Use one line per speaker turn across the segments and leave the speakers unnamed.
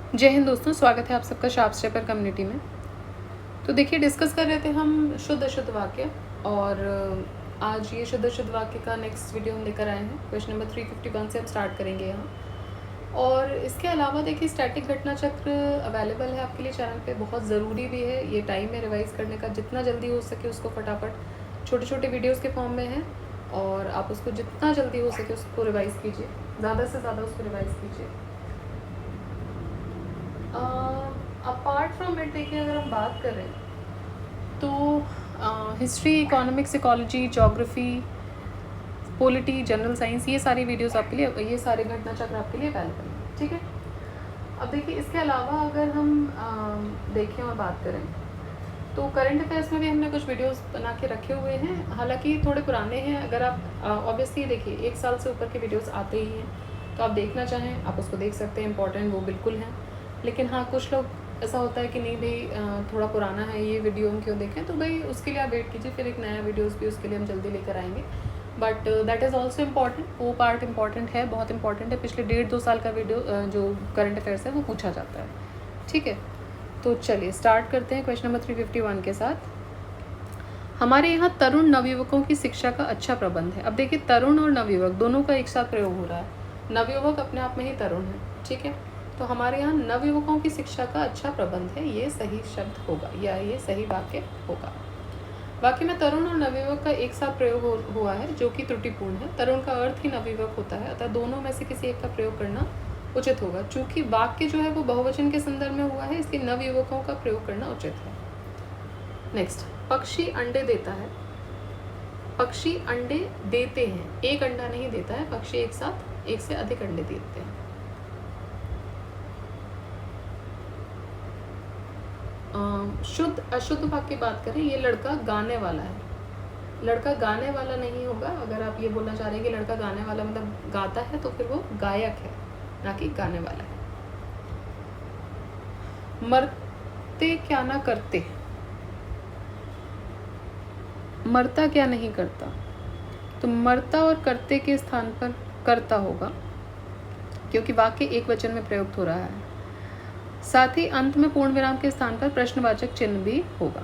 जय हिंद दोस्तों, स्वागत है आप सबका शार्प स्टेपर कम्युनिटी में। तो देखिए, डिस्कस कर रहे थे हम शुद्ध अशुद्ध वाक्य, और आज ये शुद्ध अशुद्ध वाक्य का नेक्स्ट वीडियो हम लेकर आए हैं। क्वेश्चन नंबर 351 से हम स्टार्ट करेंगे यहाँ। और इसके अलावा देखिए, स्टैटिक घटना चक्र अवेलेबल है आपके लिए चैनल पे, बहुत ज़रूरी भी है। ये टाइम है रिवाइज़ करने का, जितना जल्दी हो सके उसको फटाफट छोटे छोटे वीडियोज़ के फॉर्म में है, और आप उसको जितना जल्दी हो सके उसको रिवाइज़ कीजिए, ज़्यादा से ज़्यादा उसको रिवाइज़ कीजिए। अपार्ट फ्रॉम इट देखिए, अगर हम बात करें तो history, economics, ecology, geography, polity, general science, ये सारी वीडियोस आपके लिए, ये सारे घटना चक्र आपके लिए अवेलेबल है। ठीक है। अब देखिए, इसके अलावा अगर हम देखें और बात करें तो करंट अफेयर्स में भी हमने कुछ वीडियोस बना के रखे हुए हैं, हालांकि थोड़े पुराने हैं। अगर आप ऑब्वियसली देखिए, 1 साल से ऊपर के वीडियोस आते ही हैं, तो आप देखना चाहें आप उसको देख सकते हैं, इंपॉर्टेंट वो बिल्कुल हैं। लेकिन हाँ, कुछ लोग ऐसा होता है कि नहीं भाई, थोड़ा पुराना है ये वीडियो, हम क्यों देखें, तो भाई उसके लिए आप वेट कीजिए, फिर एक नया वीडियोस भी उसके लिए हम जल्दी लेकर आएंगे। But that is also important, वो पार्ट इम्पॉर्टेंट है, बहुत इंपॉर्टेंट है। पिछले 1.5-2 साल का वीडियो जो करंट अफेयर्स है वो पूछा जाता है। ठीक है, तो चलिए स्टार्ट करते हैं क्वेश्चन नंबर 351 के साथ। हमारे यहाँ तरुण नवयुवकों की शिक्षा का अच्छा प्रबंध है। अब देखिए, तरुण और नवयुवक दोनों का एक साथ प्रयोग हो रहा है। नवयुवक अपने आप में ही तरुण है। ठीक है, तो हमारे यहाँ नवयुवकों की शिक्षा का अच्छा प्रबंध है, ये सही शब्द होगा या ये सही वाक्य होगा। वाक्य में तरुण और नवयुवक का एक साथ प्रयोग हुआ है, जो कि त्रुटिपूर्ण है। तरुण का अर्थ ही नवयुवक होता है, अतः दोनों में से किसी एक का प्रयोग करना उचित होगा। चूंकि वाक्य जो है वो बहुवचन के संदर्भ में हुआ है, इसलिए नवयुवकों का प्रयोग करना उचित है। नेक्स्ट, पक्षी अंडे देता है। पक्षी अंडे देते हैं, एक अंडा नहीं देता है। पक्षी एक साथ एक से अधिक अंडे देते हैं। शुद्ध अशुद्ध वाक्य की बात करें, ये लड़का गाने वाला है। लड़का गाने वाला नहीं होगा। अगर आप ये बोलना चाह रहे हैं कि लड़का गाने वाला मतलब गाता है, तो फिर वो गायक है, ना कि गाने वाला है। मरते क्या ना करते, मरता क्या नहीं करता, तो मरता और करते के स्थान पर करता होगा, क्योंकि वाक्य एक वचन में प्रयुक्त हो रहा है। साथ ही अंत में पूर्ण विराम के स्थान पर प्रश्नवाचक चिन्ह भी होगा।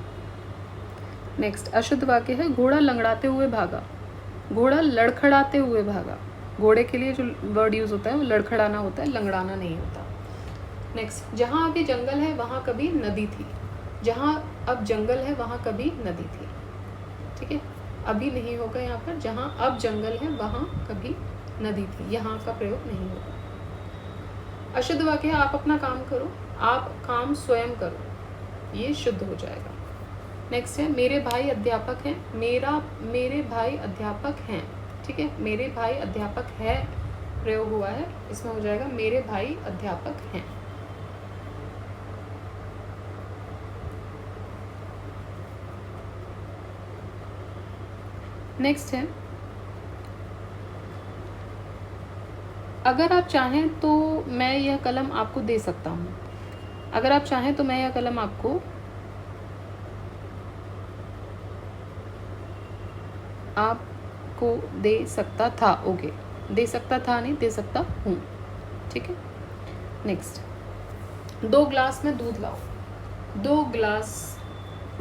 नेक्स्ट, अशुद्ध वाक्य है घोड़ा लंगड़ाते हुए भागा। घोड़ा लड़खड़ाते हुए भागा। घोड़े के लिए जो वर्ड यूज होता है वो लड़खड़ाना होता है, लंगड़ाना नहीं होता। नेक्स्ट, जहाँ अभी जंगल है वहाँ कभी नदी थी। जहाँ अब जंगल है वहाँ कभी नदी थी। ठीक है, अभी नहीं होगा यहाँ पर। जहाँ अब जंगल है वहाँ कभी नदी थी, यहाँ का प्रयोग नहीं होगा। अशुद्ध वाक्य है आप अपना काम करो, आप काम स्वयं करो, ये शुद्ध हो जाएगा। नेक्स्ट है मेरे भाई अध्यापक हैं। मेरे भाई अध्यापक हैं। ठीक है, मेरे भाई अध्यापक है प्रयोग हुआ है, इसमें हो जाएगा मेरे भाई अध्यापक हैं। नेक्स्ट है, अगर आप चाहें तो मैं यह कलम आपको दे सकता हूँ। अगर आप चाहें तो मैं यह कलम आपको दे सकता था। ओके, दे सकता था नहीं, दे सकता हूँ। ठीक है। नेक्स्ट, 2 ग्लास में दूध लाओ। 2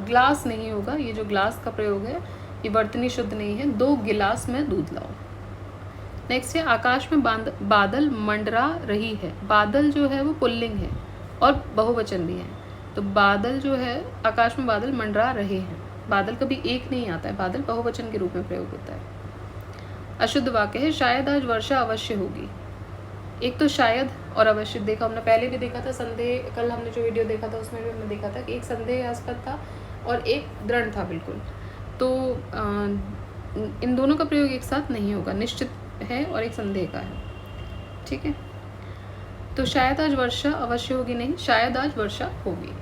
ग्लास नहीं होगा, ये जो ग्लास का प्रयोग है ये वर्तनी शुद्ध नहीं है। 2 गिलास में दूध लाओ। नेक्स्ट है, आकाश में बादल मंडरा रही है। बादल जो है वो पुल्लिंग है और बहुवचन भी है, तो बादल जो है, आकाश में बादल मंडरा रहे हैं। बादल कभी एक नहीं आता है, बादल बहुवचन के रूप में प्रयोग होता है। अशुद्ध वाक्य है शायद आज वर्षा अवश्य होगी। एक तो शायद और अवश्य देखा हमने, पहले भी देखा था संदेह, कल हमने जो वीडियो देखा था उसमें भी हमने देखा था कि एक संदेहास्पद था और एक दृढ़ था बिल्कुल। तो इन दोनों का प्रयोग एक साथ नहीं होगा, निश्चित है और एक संदेह का है। ठीक है, तो शायद आज वर्षा अवश्य होगी नहीं, शायद आज वर्षा होगी।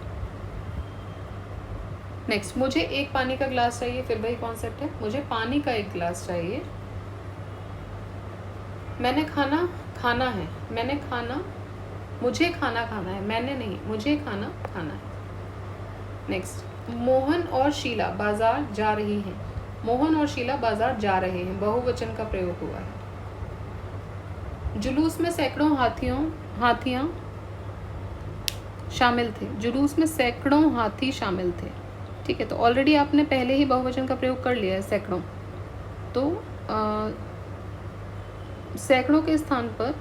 नेक्स्ट, मुझे एक पानी का ग्लास चाहिए। फिर वही कॉन्सेप्ट है, मुझे पानी का एक ग्लास चाहिए। मैंने खाना है। मैंने खाना, मुझे खाना खाना है, मैंने नहीं, मुझे खाना खाना है। नेक्स्ट, मोहन और शीला बाजार जा रही हैं। मोहन और शीला बाजार जा रहे हैं, बहुवचन का प्रयोग हुआ है। जुलूस में सैकड़ों हाथियां शामिल थे। जुलूस में सैकड़ों हाथी शामिल थे। ठीक है, तो ऑलरेडी आपने पहले ही बहुवचन का प्रयोग कर लिया है सैकड़ों। तो सैकड़ों के स्थान पर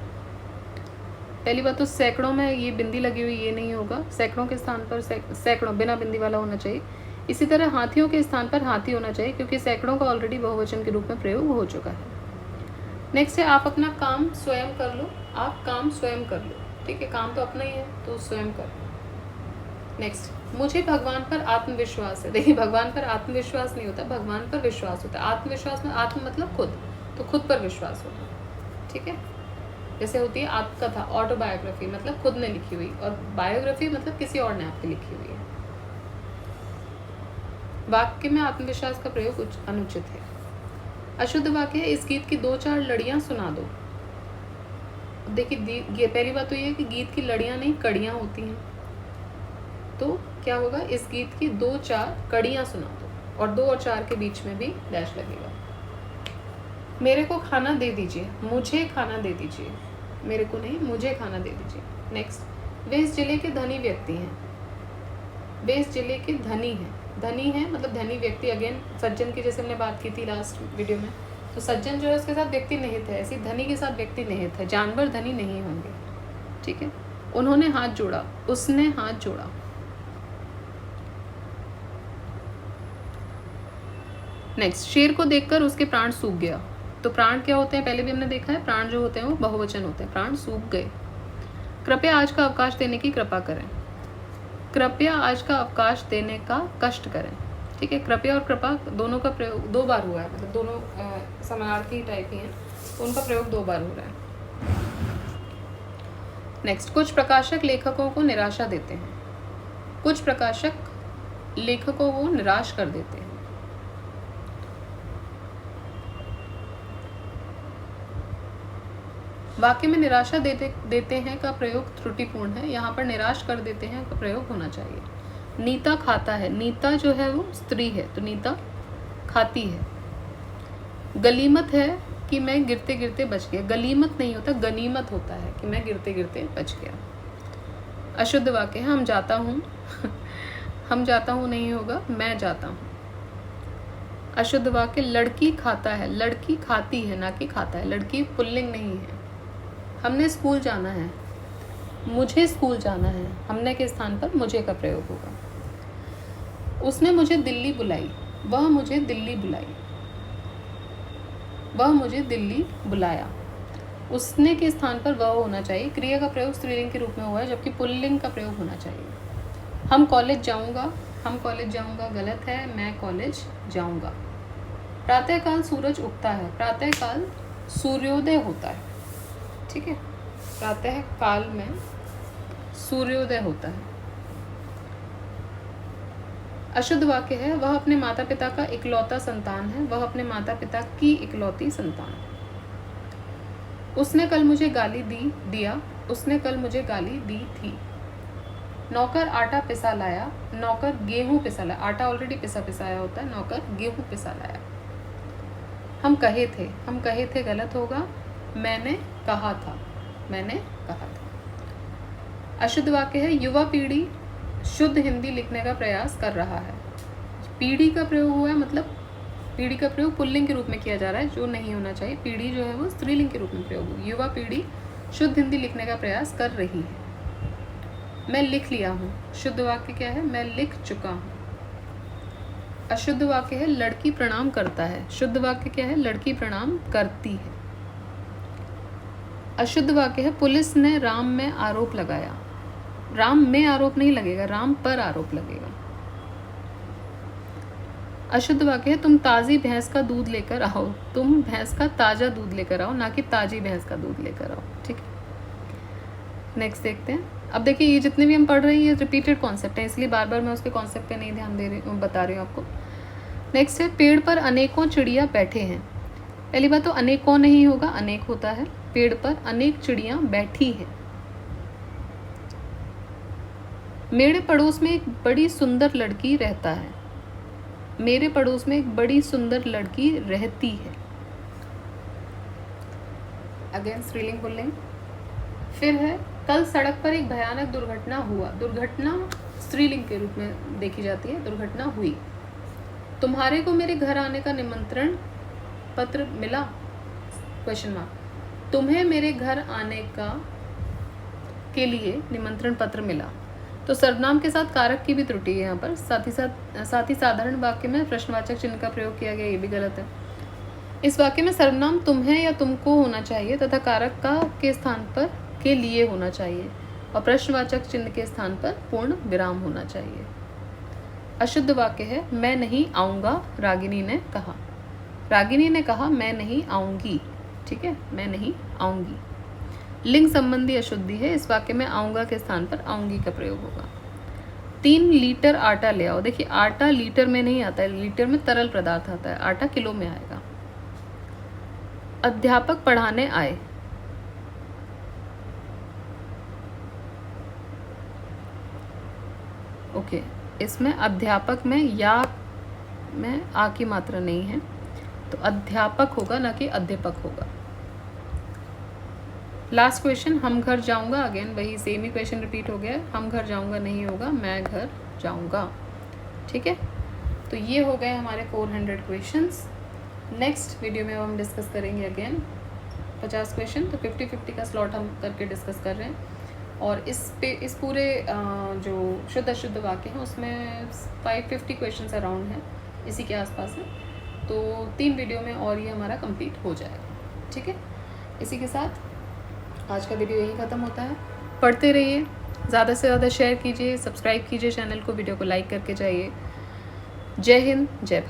पहली बात तो सैकड़ों में ये बिंदी लगी हुई ये नहीं होगा, सैकड़ों के स्थान पर सैकड़ों बिना बिंदी वाला होना चाहिए। इसी तरह हाथियों के स्थान पर हाथी होना चाहिए, क्योंकि सैकड़ों का ऑलरेडी बहुवचन के रूप में प्रयोग हो चुका है। नेक्स्ट है आप अपना काम स्वयं कर लो। आप काम स्वयं कर लो। ठीक है, काम तो अपना ही है तो स्वयं कर लो। नेक्स्ट, मुझे भगवान पर आत्मविश्वास है। देखिए, भगवान पर आत्मविश्वास नहीं होता, भगवान पर विश्वास होता है। आत्मविश्वास में आत्म मतलब खुद, तो खुद पर विश्वास होता है। ठीक है, जैसे होती है आत्मकथा, ऑटोबायोग्राफी मतलब खुद ने लिखी हुई, और बायोग्राफी मतलब किसी और ने आपकी लिखी हुई है। वाक्य में आत्मविश्वास का प्रयोग अनुचित है। अशुद्ध वाक्य है, इस गीत की 2-4 लड़ियां सुना दो। देखिए, पहली बात तो ये है कि गीत की लड़ियां नहीं कड़ियां होती हैं, तो क्या होगा, इस गीत की 2-4 कड़ियां सुना दो, और 2 और 4 के बीच में भी डैश लगेगा। मेरे को खाना दे दीजिए, मुझे खाना दे दीजिए, मेरे को नहीं मुझे खाना दे दीजिए। नेक्स्ट, वे इस जिले के धनी व्यक्ति हैं। वे इस जिले के धनी हैं। धनी है मतलब धनी व्यक्ति, अगेन सज्जन की जैसे हमने बात की थी लास्ट वीडियो में, तो सज्जन जो है उसके साथ व्यक्ति निहित है, ऐसी धनी के साथ व्यक्ति निहित है, जानवर धनी नहीं होंगे। ठीक है, उन्होंने हाथ जोड़ा, उसने हाथ जोड़ा। नेक्स्ट, शेर को देखकर उसके प्राण सूख गया। तो प्राण क्या होते हैं, पहले भी हमने देखा है, प्राण जो होते हैं वो बहुवचन होते हैं, प्राण सूख गए। कृपया आज का अवकाश देने की कृपा करें। कृपया आज का अवकाश देने का कष्ट करें। ठीक है, कृपया और कृपा दोनों का प्रयोग 2 बार हुआ है, मतलब दोनों समानार्थी टाइप ही हैं, तो उनका प्रयोग 2 बार हो रहा है। नेक्स्ट, कुछ प्रकाशक लेखकों को निराशा देते हैं। कुछ प्रकाशक लेखकों को निराश कर देते हैं। वाक्य में निराशा देते हैं का प्रयोग त्रुटिपूर्ण है, यहाँ पर निराश कर देते हैं का प्रयोग होना चाहिए। नीता खाता है, नीता जो है वो स्त्री है, तो नीता खाती है। गलीमत है कि मैं गिरते गिरते बच गया। गलीमत नहीं होता, गनीमत होता है कि मैं गिरते गिरते बच गया। अशुद्ध वाक्य है, हम जाता हूँ हम जाता हूँ नहीं होगा, मैं जाता हूँ। अशुद्ध वाक्य, लड़की खाता है, लड़की खाती है ना कि खाता है, लड़की पुल्लिंग नहीं है। हमने स्कूल जाना है, मुझे स्कूल जाना है, हमने के स्थान पर मुझे का प्रयोग होगा। उसने मुझे दिल्ली बुलाई, वह मुझे दिल्ली बुलाई, वह मुझे दिल्ली बुलाया। उसने के स्थान पर वह होना चाहिए। क्रिया का प्रयोग स्त्रीलिंग के रूप में हुआ है, जबकि पुल्लिंग का प्रयोग होना चाहिए। हम कॉलेज जाऊंगा, हम कॉलेज जाऊंगा गलत है, मैं कॉलेज जाऊंगा। प्रातःकाल सूरज उगता है, प्रातःकाल सूर्योदय होता है। ठीक है, प्रातः काल में सूर्योदय होता है। अशुद्ध वाक्य है, वह अपने माता पिता का इकलौता संतान है, वह अपने माता पिता की इकलौती संतान है। उसने कल मुझे गाली दिया, उसने कल मुझे गाली दी थी। नौकर आटा पिसा लाया, नौकर गेहूं पिसा लाया। आटा ऑलरेडी पिसाया होता है, नौकर गेहूं पिसा लाया। हम कहे थे गलत होगा, मैंने कहा था, मैंने कहा था। अशुद्ध वाक्य है, युवा पीढ़ी शुद्ध हिंदी लिखने का प्रयास कर रहा है। पीढ़ी का प्रयोग हुआ है, मतलब पीढ़ी का प्रयोग पुल्लिंग के रूप में किया जा रहा है, जो नहीं होना चाहिए। पीढ़ी जो है वो स्त्रीलिंग के रूप में प्रयोग हुई। युवा पीढ़ी शुद्ध हिंदी लिखने का प्रयास कर रही है। मैं लिख लिया हूँ। शुद्ध वाक्य क्या है, मैं लिख चुका हूँ। अशुद्ध वाक्य है, लड़की प्रणाम करता है। शुद्ध वाक्य क्या है, लड़की प्रणाम करती है। अशुद्ध वाक्य है, पुलिस ने राम में आरोप लगाया। राम में आरोप नहीं लगेगा, राम पर आरोप लगेगा। अशुद्ध वाक्य है, तुम ताज़ी भैंस का दूध लेकर आओ। तुम भैंस का ताज़ा दूध लेकर आओ, ना कि ताज़ी भैंस का दूध लेकर आओ। ठीक है, नेक्स्ट देखते हैं। अब देखिए, ये जितने भी हम पढ़ रहे हैं ये रिपीटेड कॉन्सेप्ट है, इसलिए बार बार मैं उसके कॉन्सेप्ट पे नहीं ध्यान दे रही हूँ, बता रही हूँ आपको। नेक्स्ट है, पेड़ पर अनेकों चिड़िया बैठे हैं। पहली बात तो अनेकों नहीं होगा, अनेक होता है। पेड़ पर अनेक चिड़िया बैठी हैं। मेरे पड़ोस में एक बड़ी सुंदर लड़की रहता है। मेरे पड़ोस में एक बड़ी सुंदर लड़की रहती है। अगेन स्त्रीलिंग पुल्लिंग। फिर है, कल सड़क पर एक भयानक दुर्घटना हुआ। दुर्घटना स्त्रीलिंग के रूप में देखी जाती है, दुर्घटना हुई। तुम्हारे को मेरे घर आने का निमंत्रण पत्र मिला? Question mark. तुम्हें मेरे घर आने के लिए निमंत्रण पत्र मिला। तो सर्वनाम के साथ कारक की भी त्रुटि है यहाँ पर। साथ ही साधारण वाक्य में प्रश्नवाचक चिन्ह का प्रयोग किया गया, ये भी गलत है। इस वाक्य में सर्वनाम तुम्हें या तुमको होना चाहिए तथा कारक का के स्थान पर के लिए होना चाहिए और प्रश्नवाचक चिन्ह के स्थान पर पूर्ण विराम होना चाहिए। अशुद्ध वाक्य है मैं नहीं आऊँगा, रागिनी ने कहा। रागिनी ने कहा मैं नहीं आऊँगी, ठीक है, मैं नहीं आऊँगी। लिंग संबंधी अशुद्धि है। इस वाक्य में आऊँगा के स्थान पर आऊँगी का प्रयोग होगा। 3 लीटर आटा ले आओ। देखिए आटा लीटर में नहीं आता है, लीटर में तरल पदार्थ आता है, आटा किलो में आएगा। अध्यापक पढ़ाने आए। ओके, इसमें अध्यापक में या में आ की मात्रा नहीं है, तो अध्यापक होगा ना कि अध्यापक होगा। लास्ट क्वेश्चन, हम घर जाऊंगा। अगेन वही सेम ही क्वेश्चन रिपीट हो गया है। हम घर जाऊंगा नहीं होगा, मैं घर जाऊंगा, ठीक है। तो ये हो गए हमारे 400 क्वेश्चंस। नेक्स्ट वीडियो में हम डिस्कस करेंगे अगेन 50 क्वेश्चन। तो 50-50 का स्लॉट हम करके डिस्कस कर रहे हैं। और इस पूरे जो शुद्ध अशुद्ध वाक्य हैं उसमें 550 क्वेश्चन अराउंड हैं, इसी के आसपास है। तो 3 वीडियो में और ये हमारा कंप्लीट हो जाएगा, ठीक है। इसी के साथ आज का वीडियो यही ख़त्म होता है। पढ़ते रहिए, ज़्यादा से ज़्यादा शेयर कीजिए, सब्सक्राइब कीजिए चैनल को, वीडियो को लाइक करके जाइए। जय हिंद, जय भारत।